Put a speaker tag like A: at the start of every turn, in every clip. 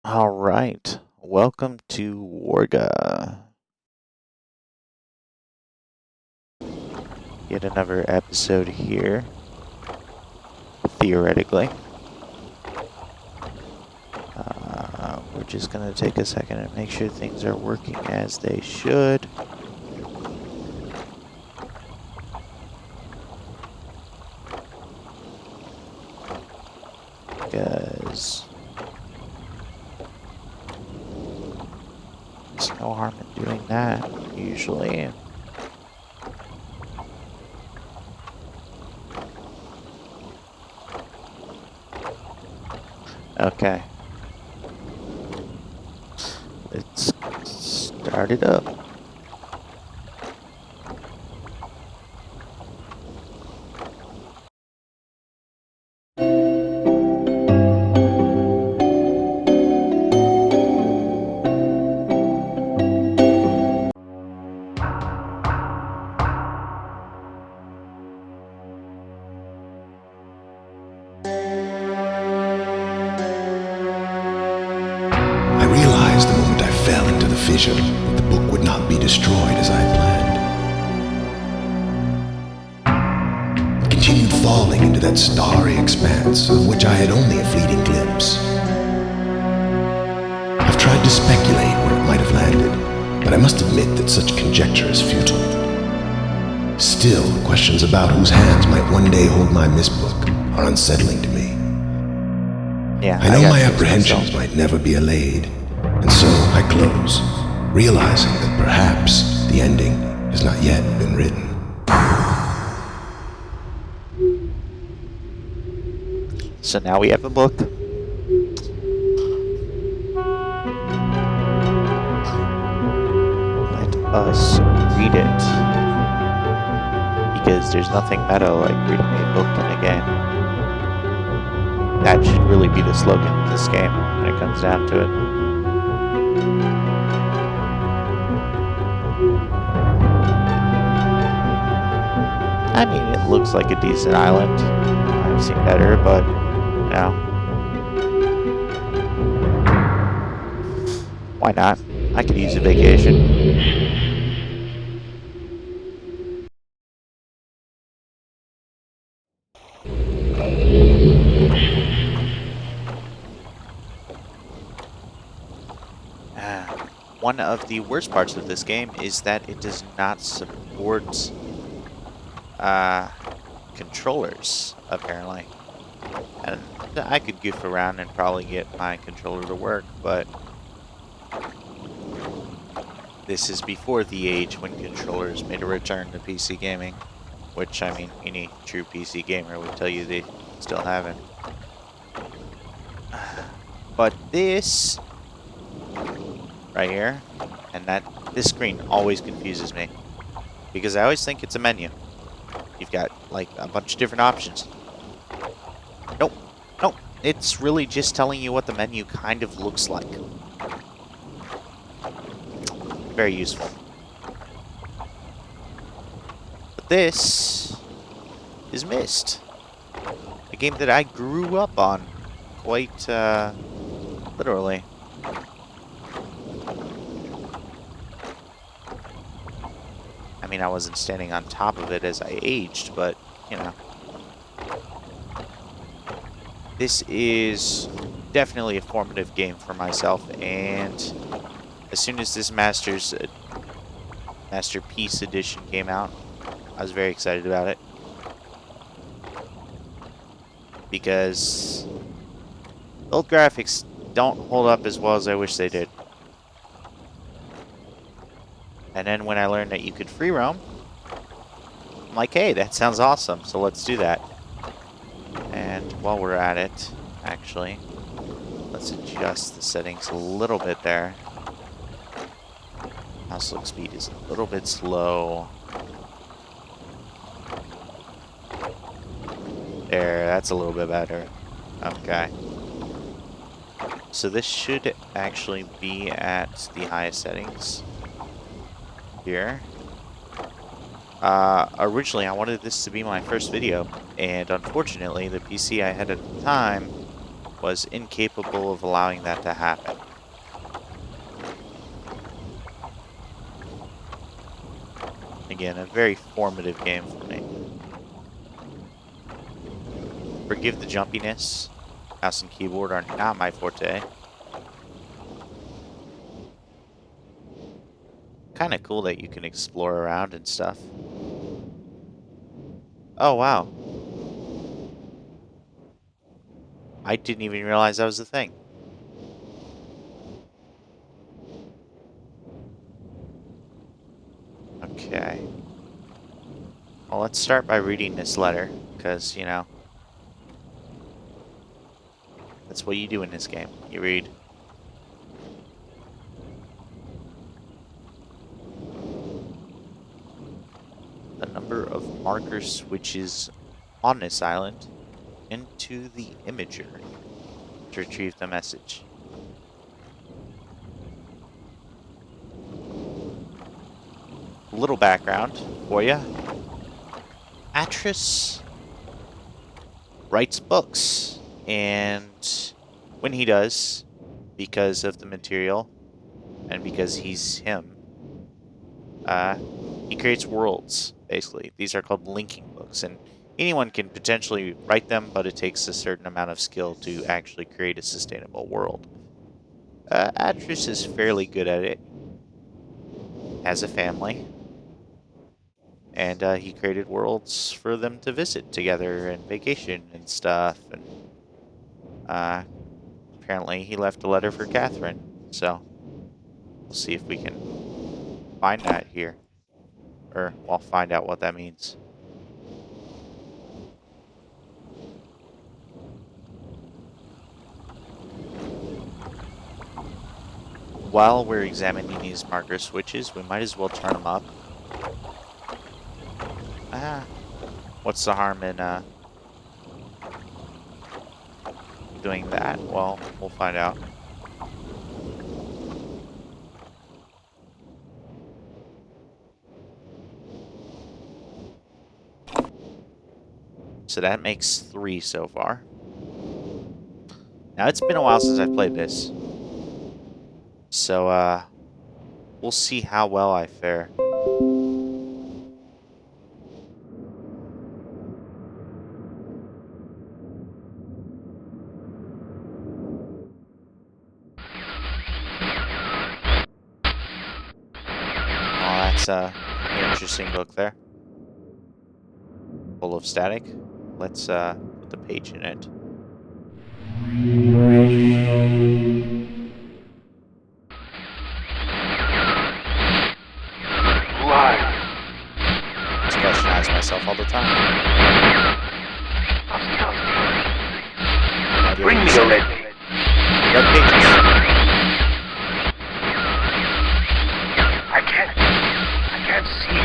A: All right, welcome to WORGA. Yet another episode here, theoretically. We're just going to take a second and make sure things are working as they should. Because there's no harm in doing that, usually. Okay. Let's start it up.
B: I realized the moment I fell into the fissure that the book would not be destroyed as I had planned. It continued falling into that starry expanse of which I had only a fleeting glimpse. I've tried to speculate where it might have landed, but I must admit that such conjecture is futile. Still, questions about whose hands might one day hold my Myst book are unsettling to me.
A: Yeah,
B: I know my apprehensions might never be allayed, and so I close, realizing that perhaps the ending has not yet been written.
A: So now we have a book. Let us read it. Because there's nothing meta like reading a book in a game. That should really be the slogan of this game when it comes down to it. I mean, it looks like a decent island. I've seen better, but, you know. Why not? I could use a vacation. One of the worst parts of this game is that it does not support controllers, apparently. And I could goof around and probably get my controller to work, but this is before the age when controllers made a return to PC gaming, which, I mean, any true PC gamer would tell you they still haven't. But this right here, and this screen always confuses me, because I always think it's a menu. You've got like a bunch of different options. Nope, it's really just telling you what the menu kind of looks like. Very useful. But this is Myst, a game that I grew up on quite literally. I mean, I wasn't standing on top of it as I aged, but, you know. This is definitely a formative game for myself, and as soon as this Masterpiece Edition came out, I was very excited about it. Because the old graphics don't hold up as well as I wish they did. And then when I learned that you could free roam, I'm like, hey, that sounds awesome, so let's do that. And while we're at it, actually, let's adjust the settings a little bit there. Mouse look speed is a little bit slow. There, that's a little bit better. Okay. So this should actually be at the highest settings here. Originally I wanted this to be my first video, and unfortunately the PC I had at the time was incapable of allowing that to happen. Again, a very formative game for me. Forgive the jumpiness. Mouse and keyboard are not my forte. Kind of cool that you can explore around and stuff. Oh, wow. I didn't even realize that was a thing. Okay. Well, let's start by reading this letter, because, you know, that's what you do in this game. You read. The number of marker switches on this island into the imager to retrieve the message. A little background for you. Atris writes books, and when he does, because of the material and because he's him, he creates worlds, basically. These are called linking books, and anyone can potentially write them, but it takes a certain amount of skill to actually create a sustainable world. Atris is fairly good at it. Has a family. And he created worlds for them to visit together and vacation and stuff. And apparently he left a letter for Catherine. So we'll see if we can find that here. Or we'll find out what that means. While we're examining these marker switches, we might as well turn them up. What's the harm in doing that? Well, we'll find out. So that makes 3 so far. Now, it's been a while since I've played this. So, we'll see how well I fare. That's an interesting book there. Full of static. Let's put the page in it. This question I ask myself all the time.
C: Bring me the red pages.
A: Red pages.
C: I can't see.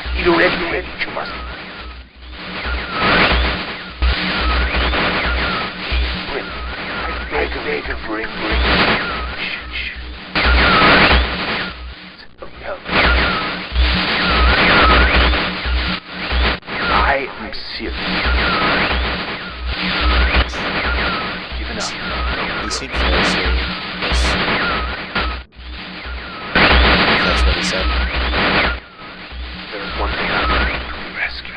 C: I need a red page, you must. Bring. I beg of bring. Shh. Help. I am serious. Given up.
A: He seemed very serious. That's what he said.
C: There is one thing I need to rescue.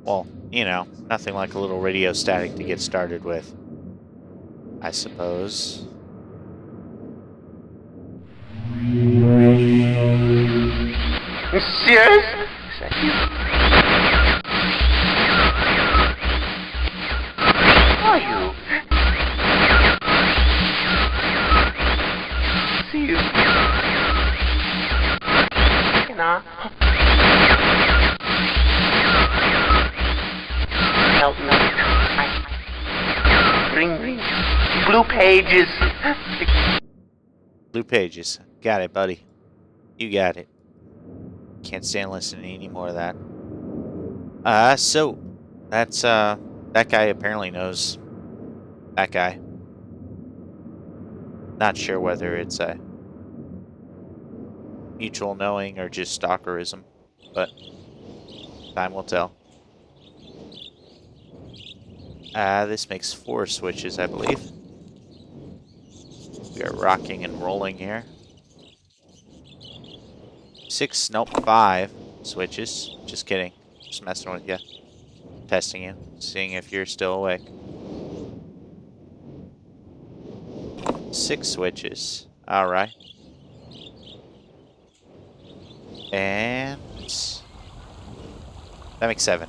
A: Well, you know, nothing like a little radio static to get started with, I suppose.
C: Serious? Is that you? Are you? See you. You know. Help me. Bring blue pages.
A: Blue pages. Got it, buddy. You got it. Can't stand listening to any more of that. So that's that guy apparently knows that guy. Not sure whether it's a mutual knowing or just stalkerism, but time will tell. This makes 4 switches, I believe. We are rocking and rolling here. 6, nope, 5 switches. Just kidding. Just messing with you. Testing you. Seeing if you're still awake. 6 switches. Alright. And that makes 7.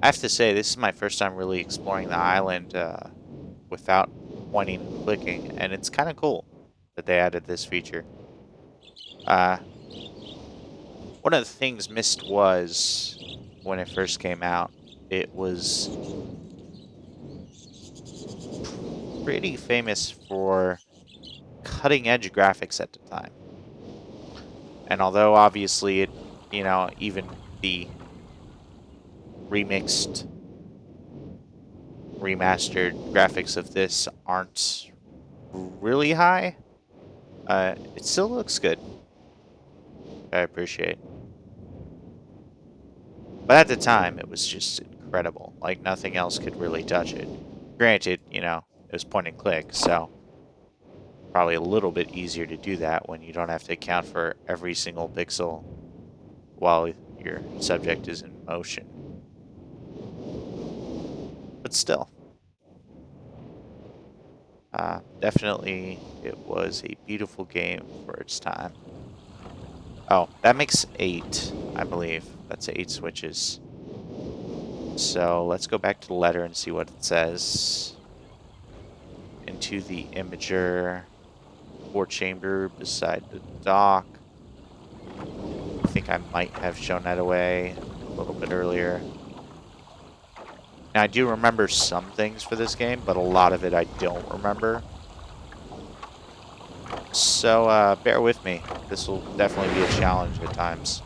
A: I have to say, this is my first time really exploring the island without pointing and clicking, and it's kind of cool that they added this feature. One of the things Myst was when it first came out, it was pretty famous for cutting edge graphics at the time. And although obviously it, you know, even the remixed, remastered graphics of this aren't really high, it still looks good. I appreciate. But at the time, it was just incredible. Like, nothing else could really touch it. Granted, you know, it was point and click, so probably a little bit easier to do that when you don't have to account for every single pixel while your subject is in motion. But still. Definitely, it was a beautiful game for its time. Oh, that makes 8, I believe. That's 8 switches. So let's go back to the letter and see what it says. Into the imager. 4 chamber beside the dock. I think I might have shown that away a little bit earlier. Now, I do remember some things for this game, but a lot of it I don't remember. So, bear with me. This will definitely be a challenge at times.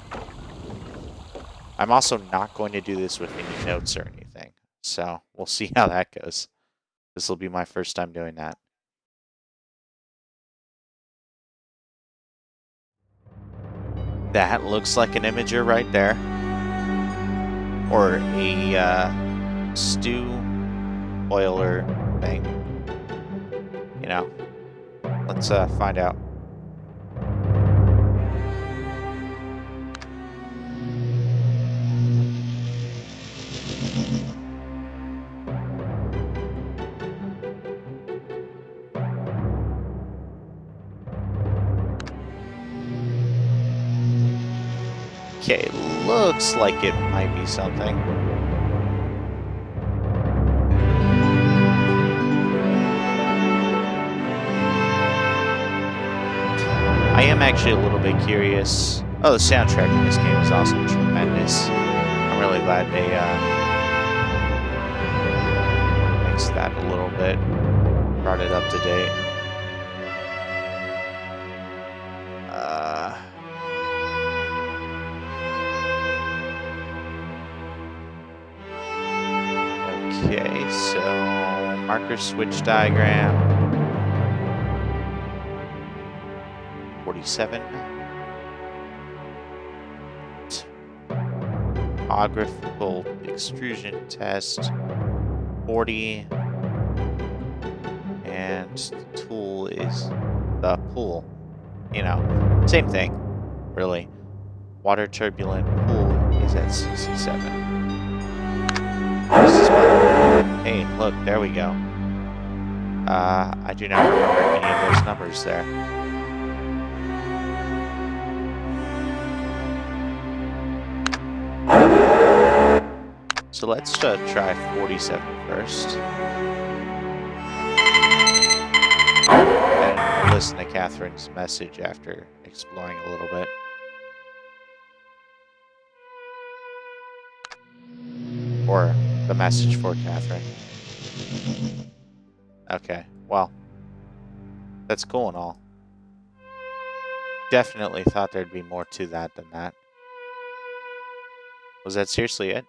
A: I'm also not going to do this with any notes or anything. So, we'll see how that goes. This will be my first time doing that. That looks like an imager right there. Or a stew boiler thing. You know. Let's find out. Okay, looks like it might be something. I am actually a little bit curious. Oh, the soundtrack in this game is also tremendous. I'm really glad they mixed that a little bit, brought it up to date. Okay, so marker switch diagram. 47. Topographical extrusion test. 40. And the tool is the pool. You know, same thing, really. Water turbulent pool is at 67. Hey, look, there we go. I do not remember any of those numbers there. So let's try 47 first. And listen to Catherine's message after exploring a little bit. Or the message for Catherine. Okay, well, that's cool and all. Definitely thought there'd be more to that than that. Was that seriously it?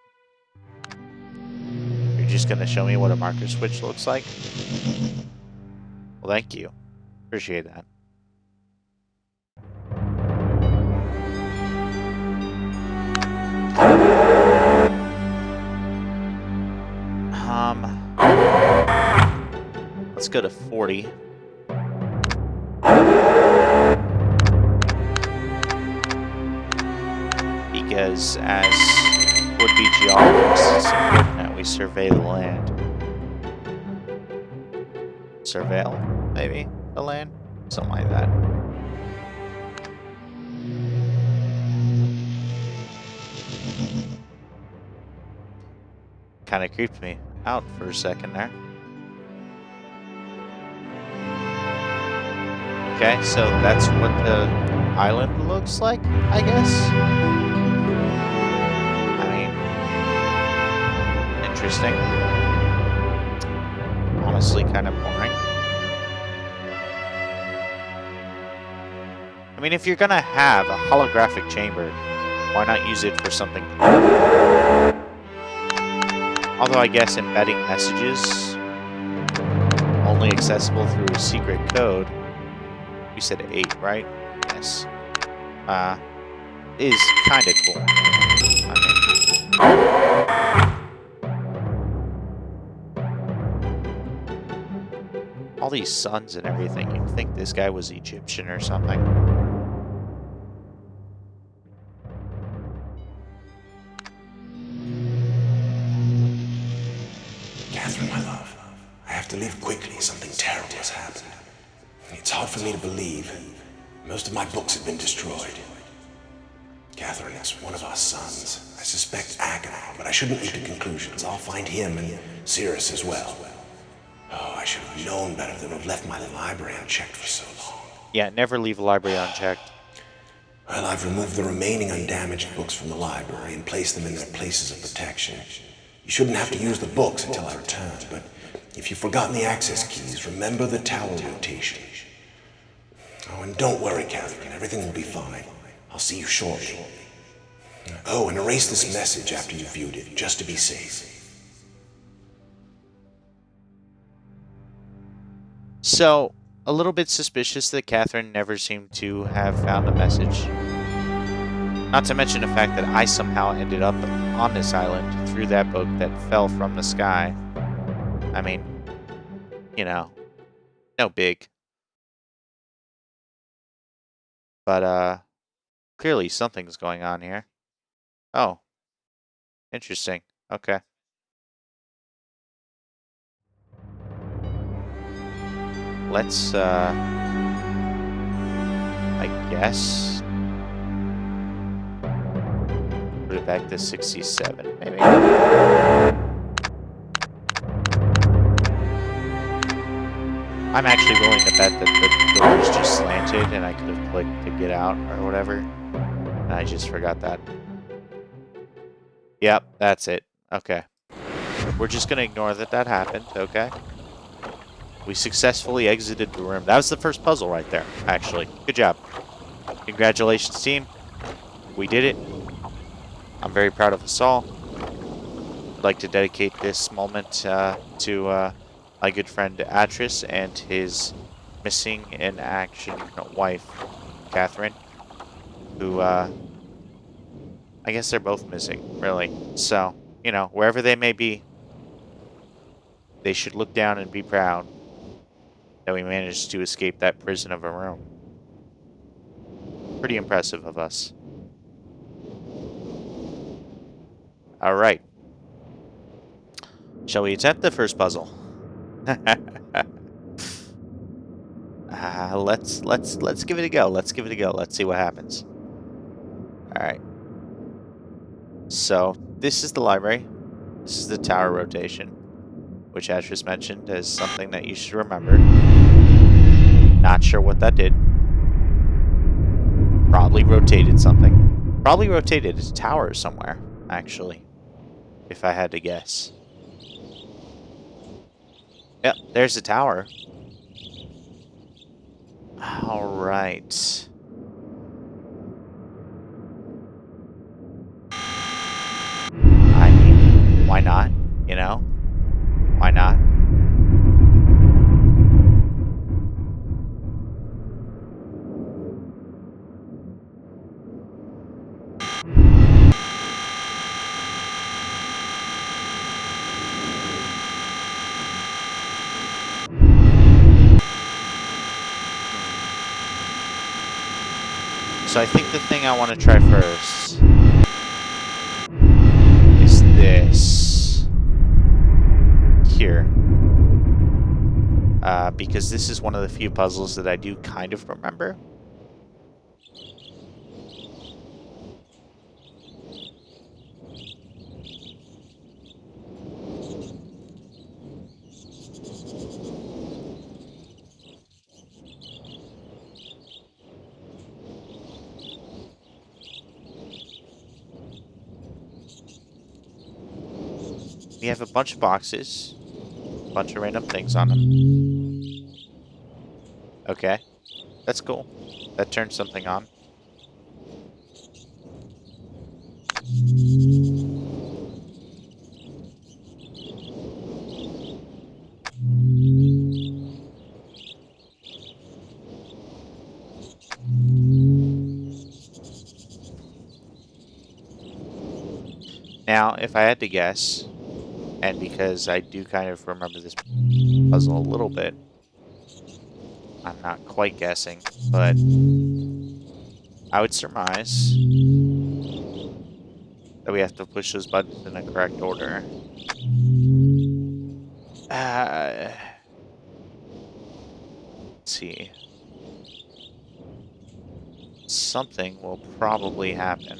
A: You're just gonna show me what a marker switch looks like? Well, thank you. Appreciate that. Let's go to 40. Because as would-be geologists, it's important that we survey the land. Surveil, maybe, the land? Something like that. Kind of creeped me out for a second there. Okay, so that's what the island looks like, I guess? I mean, interesting. Honestly, kind of boring. I mean, if you're gonna have a holographic chamber, why not use it for something cool? Although I guess embedding messages only accessible through a secret code. You said 8, right? Yes. Is kind of cool. All these suns and everything, you'd think this guy was Egyptian or something.
B: Catherine, my love, I have to leave quickly. Something terrible has happened. It's hard for me to believe. Most of my books have been destroyed. Catherine, it's one of our sons. I suspect Agamemnon, but I shouldn't leap to conclusions. I'll find him and Cirrus as well. Oh, I should have known better than to have left my library unchecked for so long.
A: Yeah, never leave a library unchecked.
B: Well, I've removed the remaining undamaged books from the library and placed them in their places of protection. You shouldn't have to use the books until I return, but if you've forgotten the access keys, remember the tower rotation. Oh, and don't worry, Catherine. Everything will be fine. I'll see you shortly. Oh, and erase this message after you've viewed it, just to be safe.
A: So, a little bit suspicious that Catherine never seemed to have found a message. Not to mention the fact that I somehow ended up on this island through that book that fell from the sky. I mean, you know, no big. But, clearly something's going on here. Oh. Interesting. Okay. Let's, I guess, put it back to 67, maybe. I'm actually willing to bet that the door is just slanted and I could have clicked to get out or whatever. And I just forgot that. Yep, that's it. Okay. We're just going to ignore that that happened, okay? We successfully exited the room. That was the first puzzle right there, actually. Good job. Congratulations, team. We did it. I'm very proud of us all. I'd like to dedicate this moment to my good friend Atris and his missing in action wife, Catherine, who, I guess they're both missing, really. So, you know, wherever they may be, they should look down and be proud that we managed to escape that prison of a room. Pretty impressive of us. Alright. Shall we attempt the first puzzle? Let's give it a go. Let's give it a go. Let's see what happens. Alright. So, this is the library. This is the tower rotation, which Atris mentioned as something that you should remember. Not sure what that did. Probably rotated something. Probably rotated a tower somewhere, actually, if I had to guess. Yep, there's the tower. Alright. So I think the thing I want to try first is this here. Because this is one of the few puzzles that I do kind of remember. We have a bunch of boxes, a bunch of random things on them. Okay, that's cool. That turns something on. Now, if I had to guess, and because I do kind of remember this puzzle a little bit, I'm not quite guessing, but I would surmise that we have to push those buttons in the correct order. Let's see. Something will probably happen.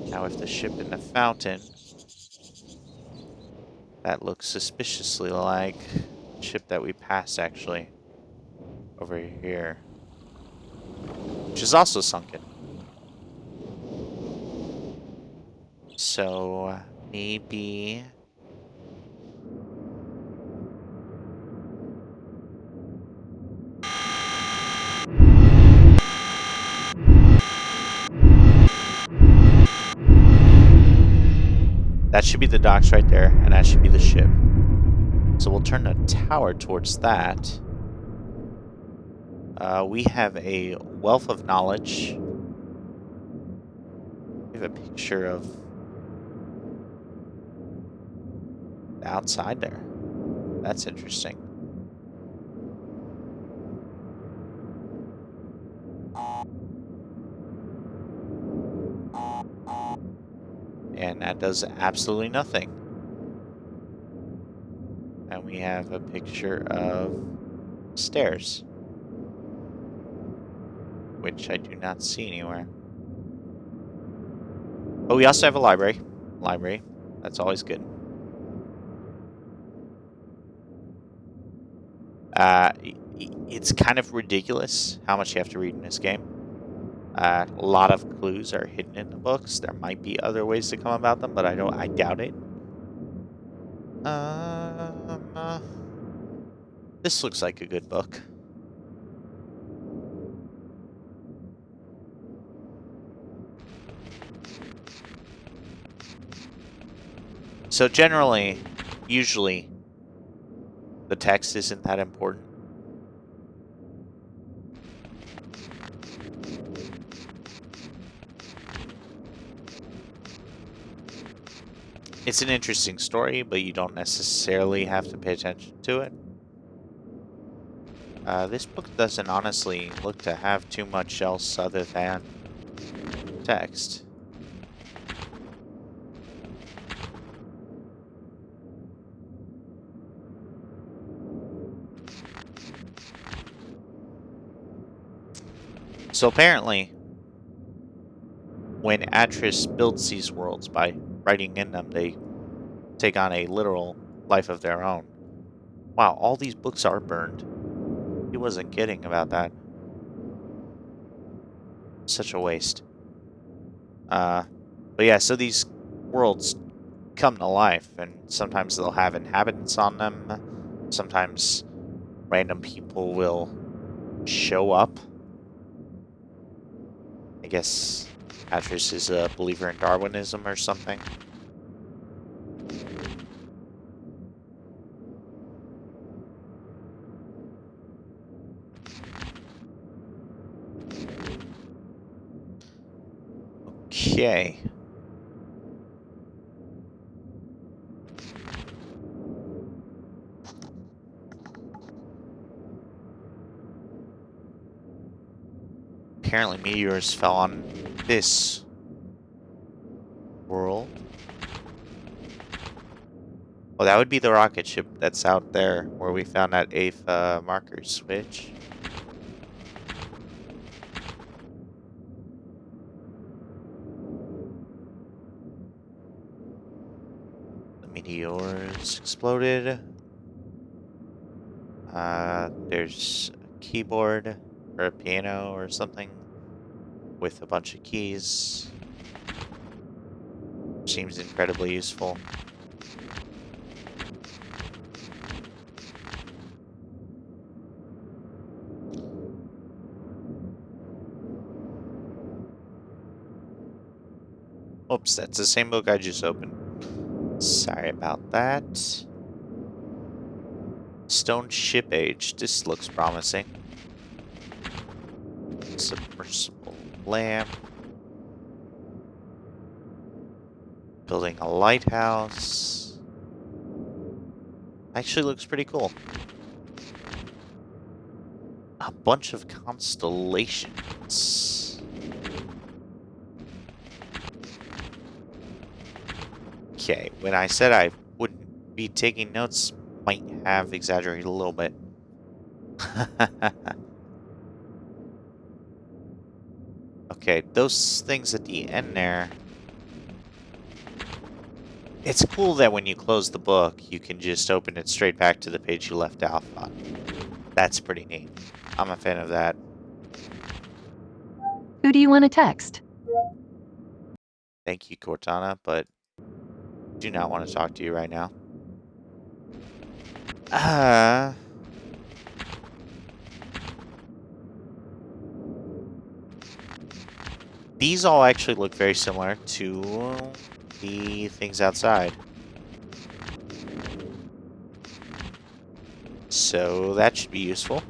A: Now, if the ship in the fountain, that looks suspiciously like the ship that we passed, actually, over here, which is also sunken. So, maybe... that should be the docks right there, and that should be the ship. So we'll turn the tower towards that. We have a wealth of knowledge. We have a picture of the outside there. That's interesting. And that does absolutely nothing. And we have a picture of stairs, which I do not see anywhere. But we also have a library. That's always good. It's kind of ridiculous how much you have to read in this game. A lot of clues are hidden in the books. There might be other ways to come about them, but I doubt it. This looks like a good book. So generally, usually, the text isn't that important. It's an interesting story, but you don't necessarily have to pay attention to it. This book doesn't honestly look to have too much else other than text. So apparently, when Atris builds these worlds by writing in them, they take on a literal life of their own. Wow, all these books are burned. He wasn't kidding about that. Such a waste. But yeah, so these worlds come to life, and sometimes they'll have inhabitants on them. Sometimes random people will show up. I guess Atris is a believer in Darwinism or something. Okay. apparently meteors fell on this world. Well, that would be the rocket ship that's out there where we found that 8th marker switch. The meteors exploded. There's a keyboard or a piano or something with a bunch of keys. Seems incredibly useful. Oops, that's the same book I just opened. Sorry about that. Stone ship age. This looks promising. Submersible lamp. Building a lighthouse. Actually looks pretty cool. A bunch of constellations. Okay, when I said I wouldn't be taking notes, might have exaggerated a little bit. Okay, those things at the end there. It's cool that when you close the book, you can just open it straight back to the page you left off on. That's pretty neat. I'm a fan of that.
D: Who do you want to text?
A: Thank you, Cortana, but do not want to talk to you right now. These all actually look very similar to the things outside. So that should be useful.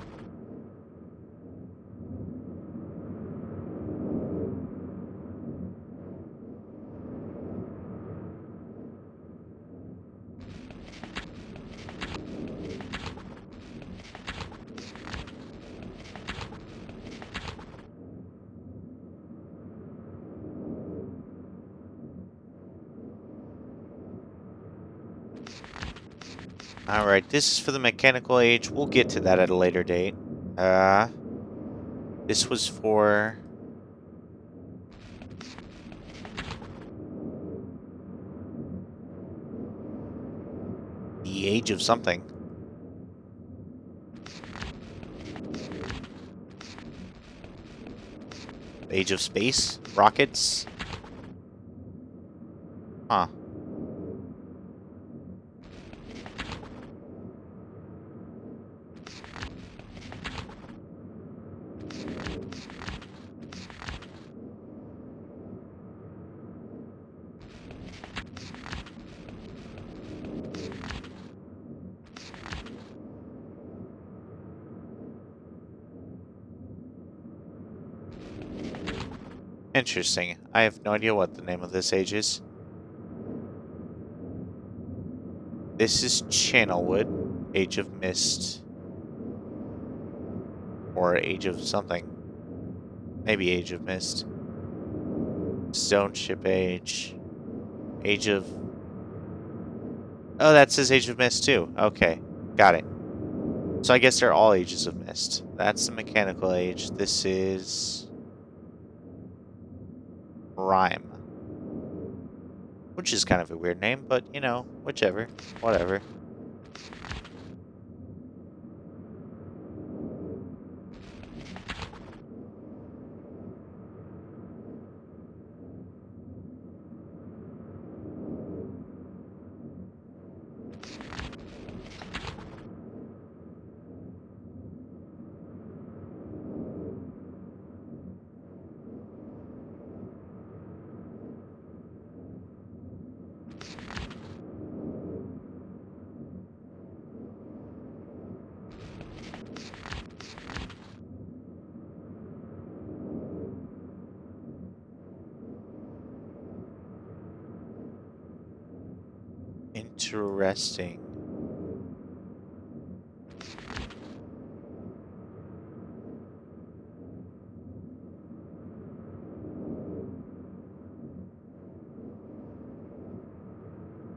A: Alright, this is for the mechanical age. We'll get to that at a later date. This was for the age of something. Age of space? Rockets? Huh. Interesting. I have no idea what the name of this age is. This is Channelwood, Age of Myst. Or Age of something. Maybe Age of Myst. Stone Ship Age. Age of... Oh, that says Age of Myst too. Okay, got it. So I guess they're all Ages of Myst. That's the mechanical age. This is... Rhyme. Which is kind of a weird name, but, you know, whichever. Whatever. Interesting.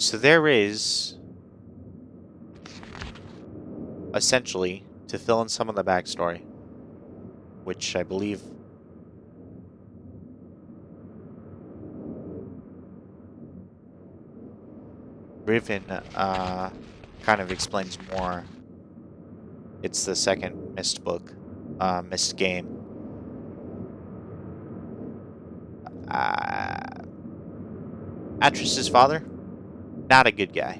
A: So there is, essentially, to fill in some of the backstory, which I believe Riven kind of explains more. It's the second Myst book, Myst game. Atris's father, not a good guy.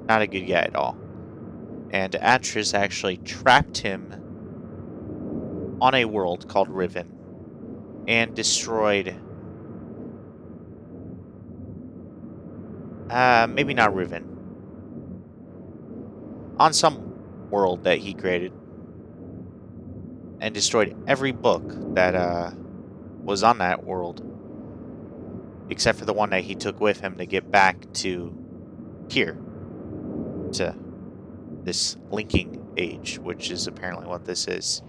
A: Not a good guy at all. And Atris actually trapped him on a world called Riven and destroyed... maybe not Riven. On some world that he created. And destroyed every book that was on that world. Except for the one that he took with him to get back to here. To this linking age, which is apparently what this is.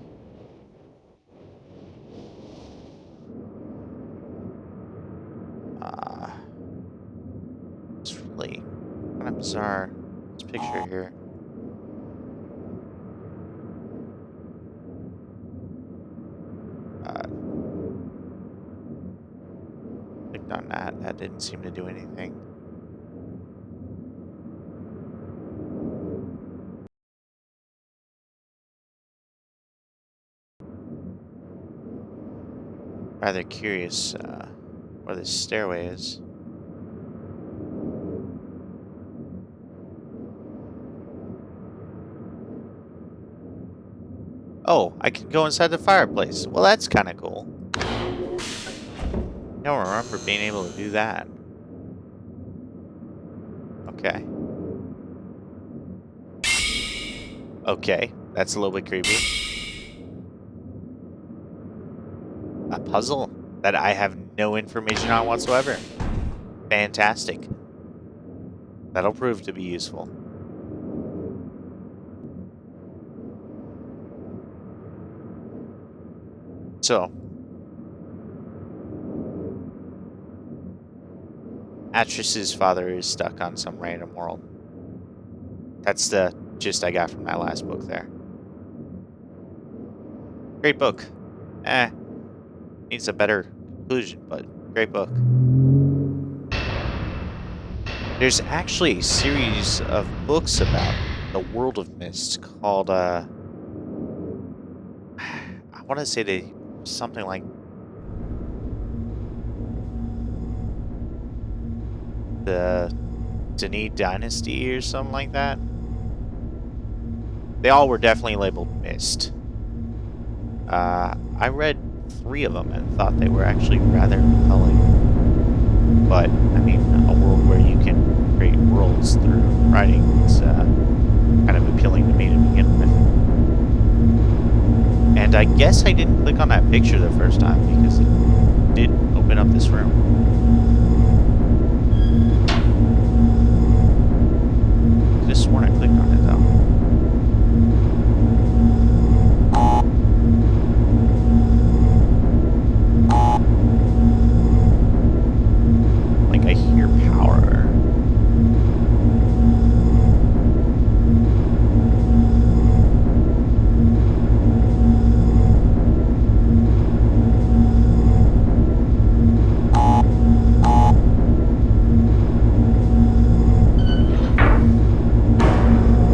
A: It's really kind of bizarre, this picture here. Clicked on that. That didn't seem to do anything. Rather curious where this stairway is. Oh, I can go inside the fireplace. Well, that's kind of cool. I don't remember being able to do that. Okay. Okay, that's a little bit creepy. A puzzle that I have no information on whatsoever. Fantastic. That'll prove to be useful. So, Atris's father is stuck on some random world. That's the gist I got from that last book there. Great book. Needs a better conclusion, but great book. There's actually a series of books about the world of Myst called, I want to say something like the Denis Dynasty or something like that. They all were definitely labeled Myst. I read 3 of them and thought they were actually rather compelling. But, I mean, a world where you can create worlds through writing is kind of appealing to me to begin with. And I guess I didn't click on that picture the first time because it did open up this room. I could have sworn I clicked on it though. Like I hear power.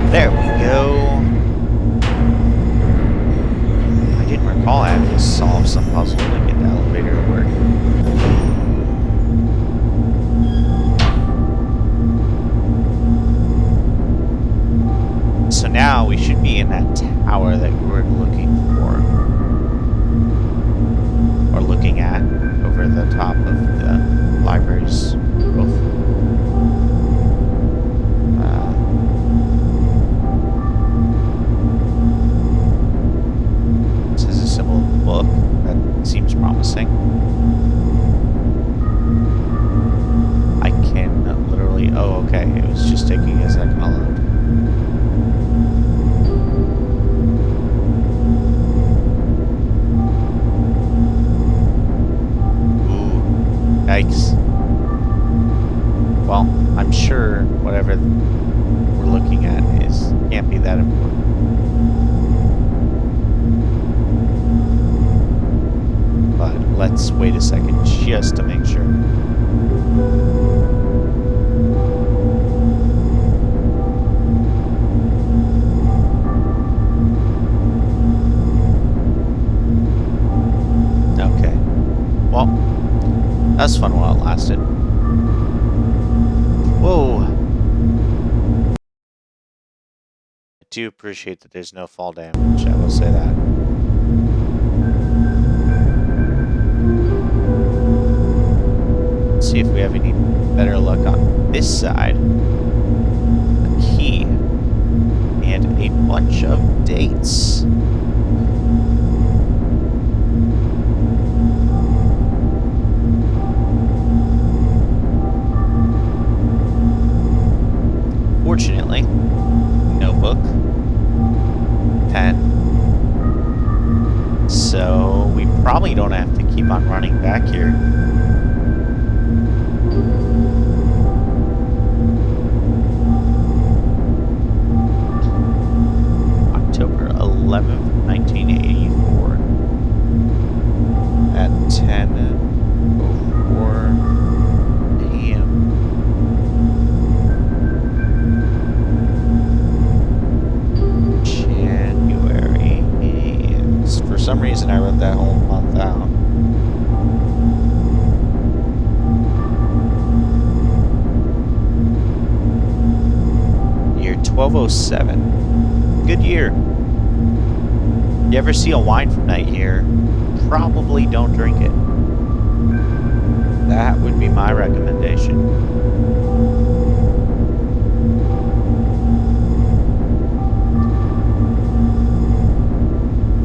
A: There we go. I didn't recall I had to solve some puzzle to get the elevator to work. So now we should be in that tower that we were looking for. Or looking at over the top of the library's roof. This is a symbol of a book that seems promising. I can literally... Oh, okay. It was just taking a second to load. Ooh. Yikes. Well, I'm sure let's wait a second just to make sure. Okay. Well, that's fun while it lasted. Whoa. I do appreciate that there's no fall damage, I will say that. Let's see if we have any better luck on this side. A key. And a bunch of dates. Fortunately, notebook, pen, so we probably don't have to keep on running back here. October 11th, 1984 at 10:04 a.m. January. For some reason, I wrote that whole month out. Year 1207. Good year. You ever see a wine from that year? Probably don't drink it. That would be my recommendation.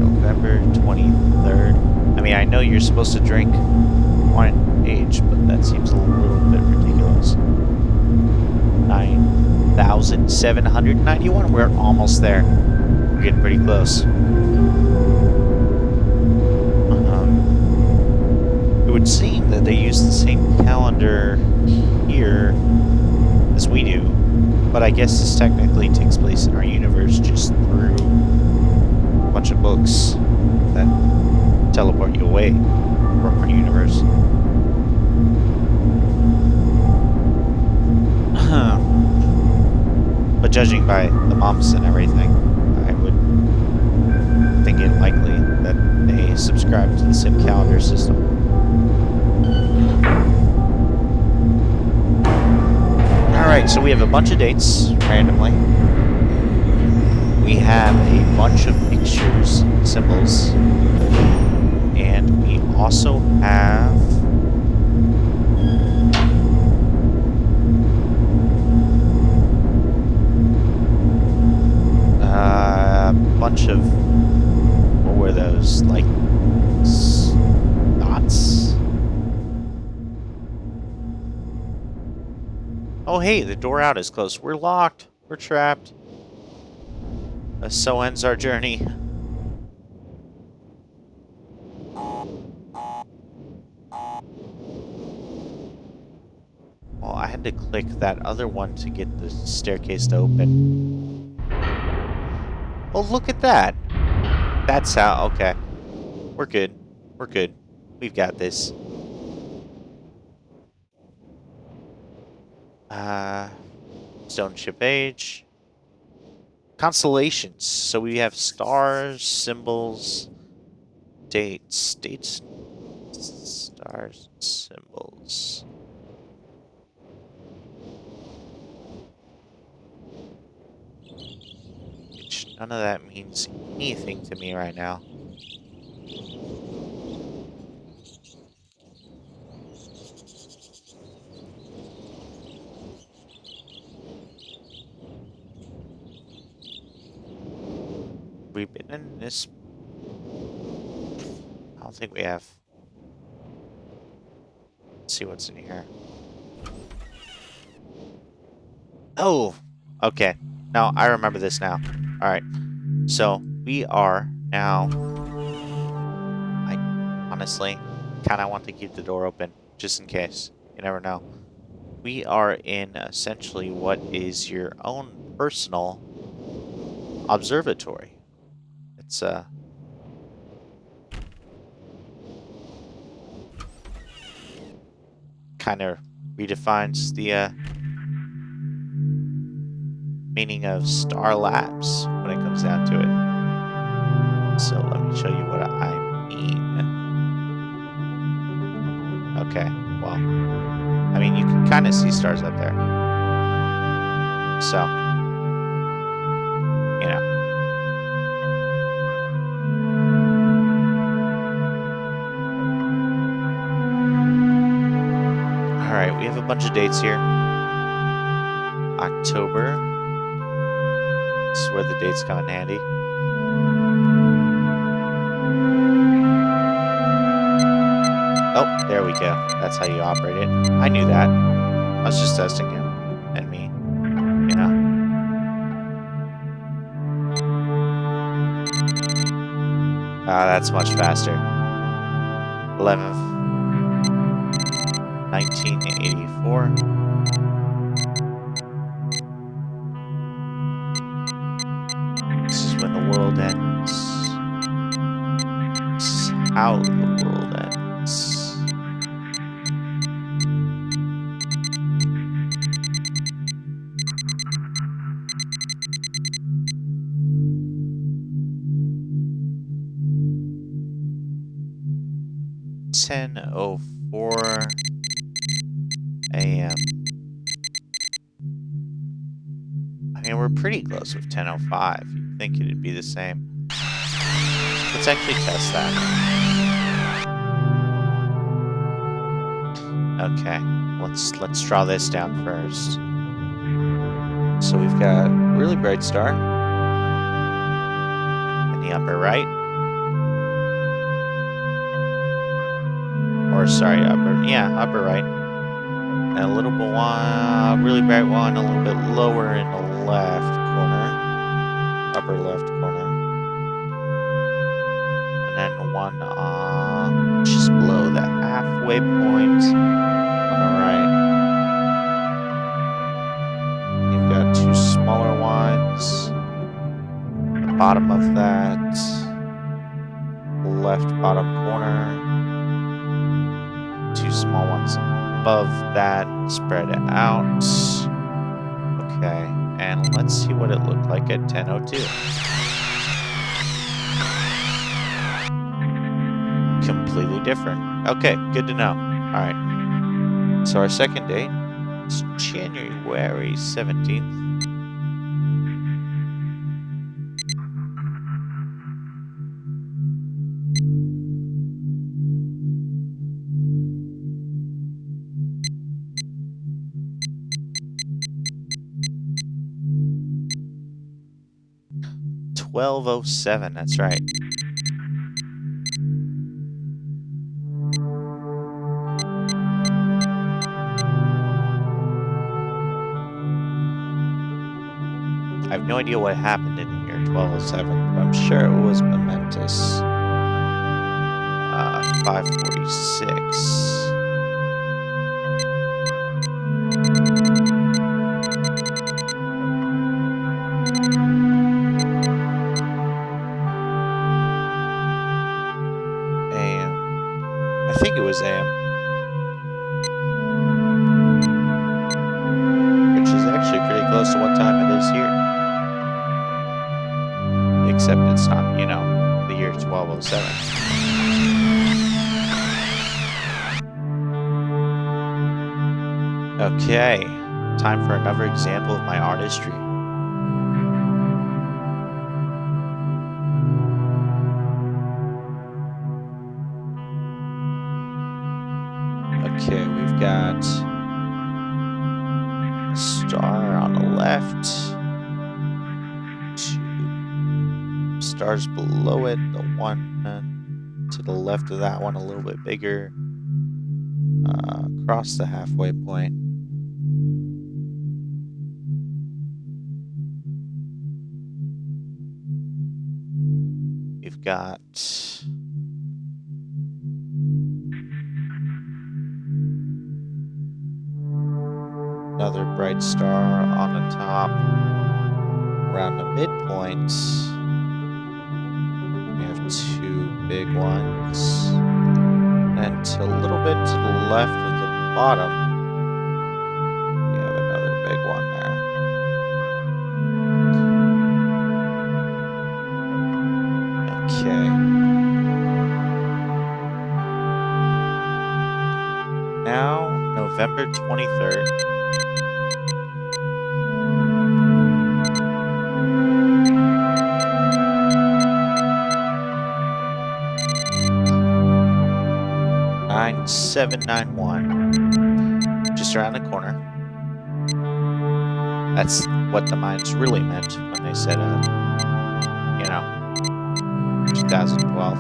A: November 23rd. I mean, I know you're supposed to drink wine age, but that seems a little bit ridiculous. 9,791. We're almost there. We're getting pretty close. It would seem that they use the same calendar here as we do, but I guess this technically takes place in our universe just through a bunch of books that teleport you away from our universe. But judging by the months and everything, I would think it likely that they subscribe to the same calendar system. Alright, so we have a bunch of dates, randomly. We have a bunch of pictures, symbols. And we also have a bunch of, what were those, like, dots? Oh hey, the door out is closed. We're locked. We're trapped. So ends our journey. Well, I had to click that other one to get the staircase to open. Oh, look at that. That's how, okay. We're good. We're good. We've got this. Stone ship age. Constellations. So we have stars, symbols, dates. Dates, stars, symbols. Which none of that means anything to me right now. We've been in this. I don't think we have. Let's see what's in here. Oh, okay. No, I remember this now. All right. So we are now. I honestly kind of want to keep the door open just in case. You never know. We are in essentially what is your own personal observatory. It's kind of redefines the meaning of star lapse when it comes down to it. So let me show you what I mean. Okay, well, I mean, you can kind of see stars up there. So, you know. Alright, we have a bunch of dates here. October. This is where the dates come in handy. Oh, there we go. That's how you operate it. I knew that. I was just testing you and me, you know. Ah, that's much faster. 11th, 1984. This is when the world ends. This is how the world ends. .04 a.m. I mean, we're pretty close with 10:05. You'd think it'd be the same. Let's actually test that. Okay, let's draw this down first. So we've got really bright star in the upper right. Or sorry, upper right. And a little bit one, really bright one, a little bit lower in the left corner, upper left corner. And then one just below the halfway point on the right. You've got two smaller ones. The bottom of that left bottom corner. Two small ones above that, spread it out. Okay, and let's see what it looked like at 10:02. Completely different. Okay, good to know. Alright. So our second date is January 17th. .1207, that's right. I have no idea what happened in the year 1207, but I'm sure it was momentous. 546. I think it was AM. Which is actually pretty close to what time it is here. Except it's not, you know, the year 1207. Okay, time for another example of my artistry. Okay, we've got a star on the left, two stars below it, the one to the left of that one a little bit bigger, across the halfway point. We've got another bright star on the top. Around the midpoint, we have two big ones. And a little bit to the left of the bottom, we have another big one there. Okay. Now, November 23rd. $9791. Just around the corner. That's what the mines really meant when they said, 2012.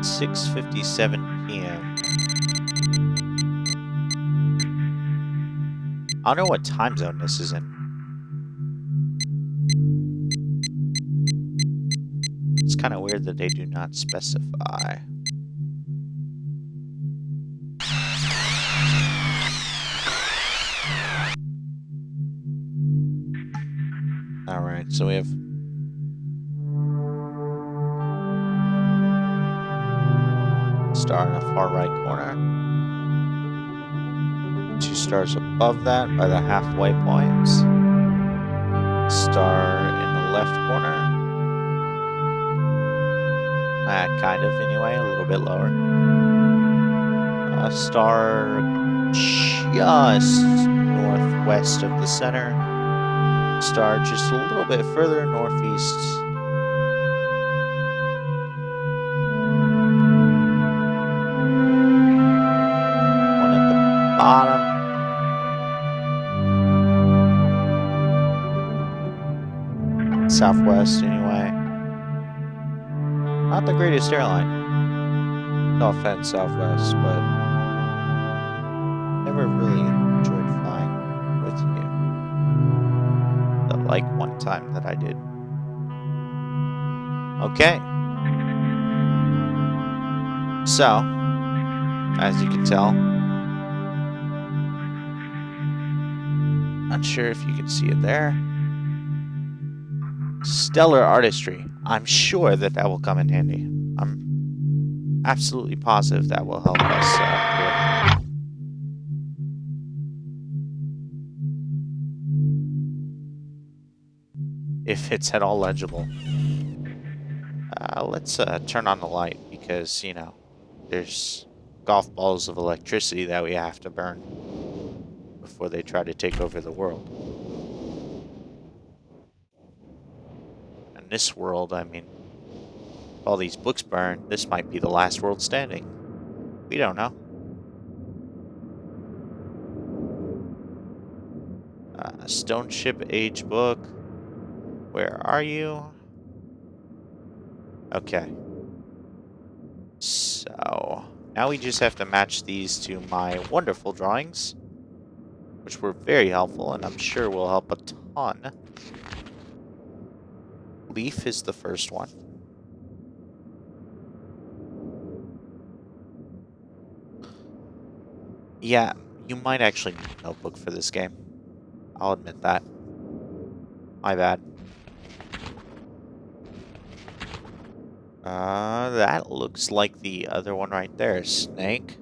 A: $6:57 p.m. I don't know what time zone this is in. It's kind of weird that they do not specify. Alright, so we have star in the far right corner. 2 stars above that by the halfway points. Star in the left corner. Kind of, anyway, a little bit lower. A star just northwest of the center. Star just a little bit further northeast. One at the bottom. Southwest, anyway. Not the greatest airline. No offense, Southwest, but never really enjoyed flying with you. Like one time that I did. Okay. So, as you can tell, not sure if you can see it there. Stellar artistry. I'm sure that will come in handy. I'm absolutely positive that will help us here. If it's at all legible. Let's turn on the light because, there's golf balls of electricity that we have to burn before they try to take over the world. And this world, I mean, if all these books burn, this might be the last world standing. We don't know. Stone Ship Age book. Where are you? Okay. So, now we just have to match these to my wonderful drawings, which were very helpful and I'm sure will help a ton. Leaf is the first one. Yeah, you might actually need a notebook for this game. I'll admit that. My bad. That looks like the other one right there. Snake.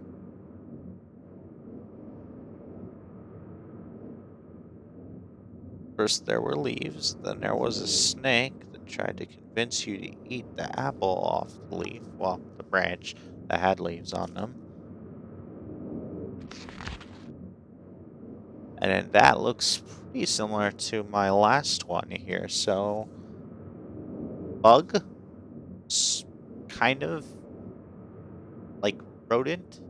A: First there were leaves, then there was a snake that tried to convince you to eat the apple off the leaf. Well, the branch that had leaves on them. And then that looks pretty similar to my last one here. So, bug, kind of like rodent,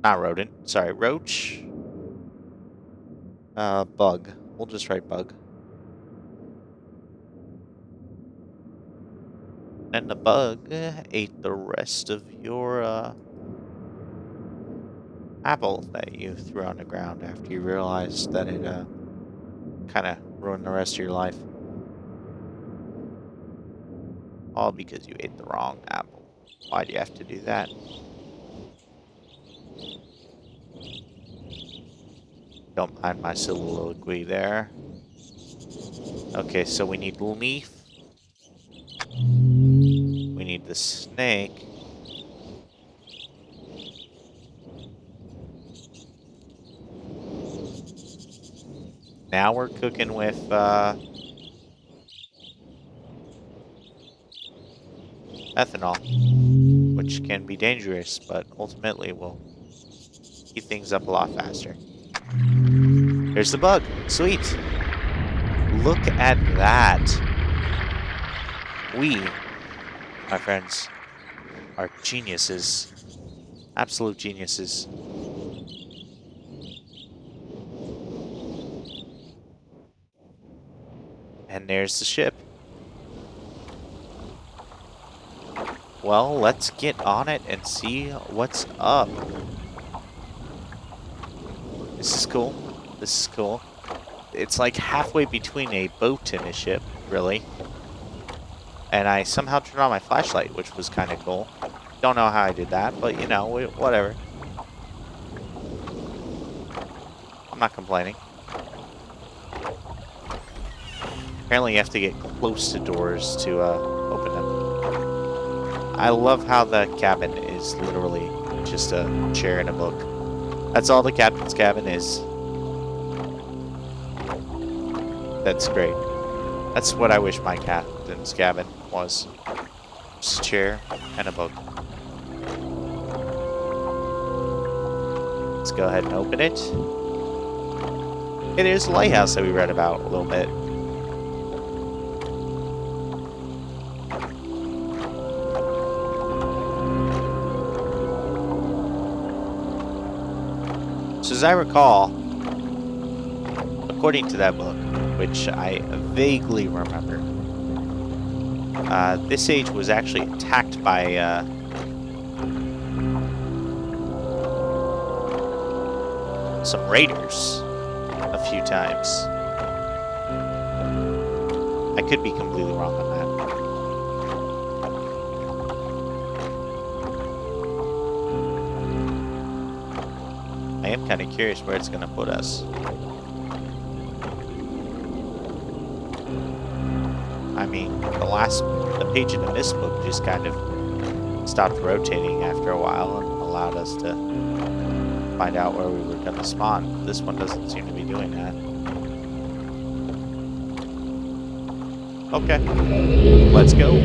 A: not rodent. Sorry, roach. Bug. We'll just write bug. And the bug ate the rest of your apple that you threw on the ground after you realized that it kind of ruined the rest of your life. All because you ate the wrong apple. Why do you have to do that? Don't mind my soliloquy there. Okay, so we need leaf. We need the snake. Now we're cooking with ethanol, which can be dangerous, but ultimately will speed things up a lot faster. There's the bug. Sweet. Look at that. We, my friends, are geniuses. Absolute geniuses. And there's the ship. Well, let's get on it and see what's up. This is cool. This is cool. It's like halfway between a boat and a ship, really. And I somehow turned on my flashlight, which was kind of cool. Don't know how I did that, but you know, whatever. I'm not complaining. Apparently you have to get close to doors to open them. I love how the cabin is literally just a chair and a book. That's all the captain's cabin is. That's great. That's what I wish my captain's cabin was. Just a chair and a book. Let's go ahead and open it. It is the lighthouse that we read about a little bit. So as I recall, according to that book, which I vaguely remember, this age was actually attacked by some raiders a few times. I could be completely wrong on that. I am kind of curious where it's going to put us. I mean, the page in the Myst book just kind of stopped rotating after a while and allowed us to find out where we were going to spawn. This one doesn't seem to be doing that. Okay, let's go.